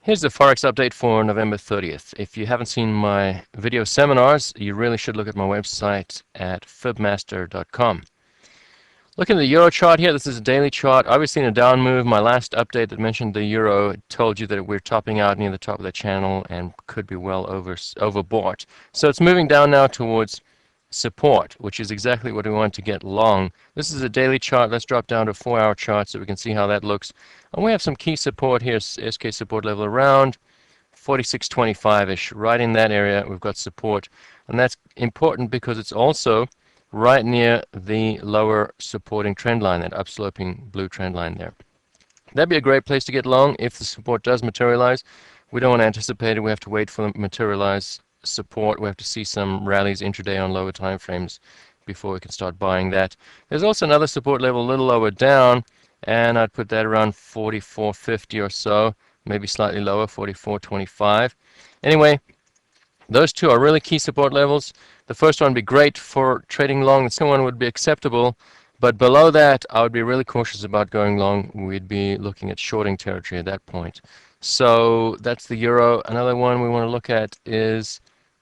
Here's the Forex update for November 30th. If you haven't seen my video seminars, you really should look at my website at FibMaster.com. Looking at the Euro chart here, this is a daily chart. Obviously in a down move. My last update that mentioned the Euro told you that we're topping out near the top of the channel and could be well overbought. So it's moving down now towards support, which is exactly what we want to get long. This is a daily chart. Let's drop down to a 4-hour chart so we can see how that looks. And we have some key support here, SK support level around 46.25-ish. Right in that area we've got support. And that's important because it's also right near the lower supporting trend line, that upsloping blue trend line there. That'd be a great place to get long if the support does materialize. We don't want to anticipate it. We have to wait for them to materialize support. We have to see some rallies intraday on lower time frames before we can start buying that. There's also another support level a little lower down, and I'd put that around 44.50 or so, maybe slightly lower, 44.25. Anyway, those two are really key support levels. The first one would be great for trading long. The second one would be acceptable. But below that, I would be really cautious about going long. We'd be looking at shorting territory at that point. So that's the Euro. Another one we want to look at is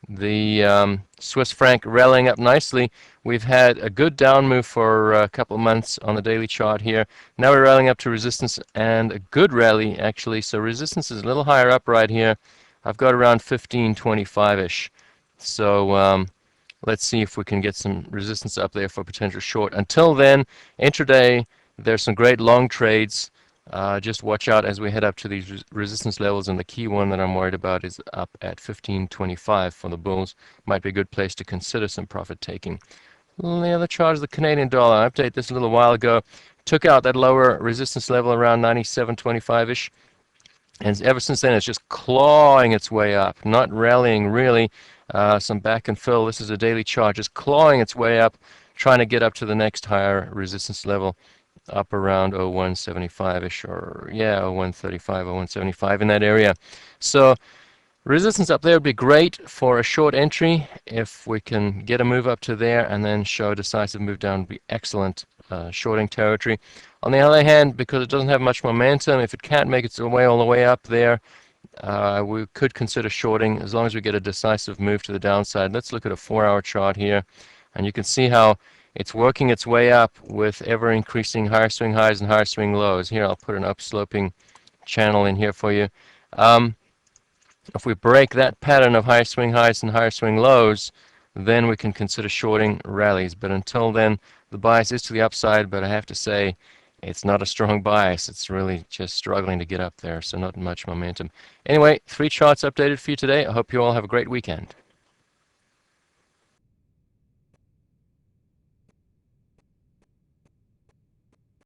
the Swiss franc rallying up nicely. We've had a good down move for a couple of months on the daily chart here. Now we're rallying up to resistance, and a good rally actually. So resistance is a little higher up right here. I've got around 15.25-ish. So let's see if we can get some resistance up there for potential short. Until then, intraday, there's some great long trades. Just watch out as we head up to these resistance levels, and the key one that I'm worried about is up at 15.25 for the bulls. Might be a good place to consider some profit taking. The other chart is the Canadian dollar. I updated this a little while ago. Took out that lower resistance level around 97.25-ish. And ever since then, it's just clawing its way up, not rallying really. Some back and fill. This is a daily chart, just clawing its way up, trying to get up to the next higher resistance level, up around 0175-ish, or yeah, 0135, 0175 in that area. So resistance up there would be great for a short entry. If we can get a move up to there and then show a decisive move down, would be excellent shorting territory. On the other hand, because it doesn't have much momentum, if it can't make its way all the way up there, we could consider shorting as long as we get a decisive move to the downside. Let's look at a 4-hour chart here, and you can see how it's working its way up with ever increasing higher swing highs and higher swing lows. Here, I'll put an upsloping channel in here for you. If we break that pattern of higher swing highs and higher swing lows, then we can consider shorting rallies. But until then, the bias is to the upside, but I have to say it's not a strong bias. It's really just struggling to get up there, so not much momentum. Anyway, 3 charts updated for you today. I hope you all have a great weekend.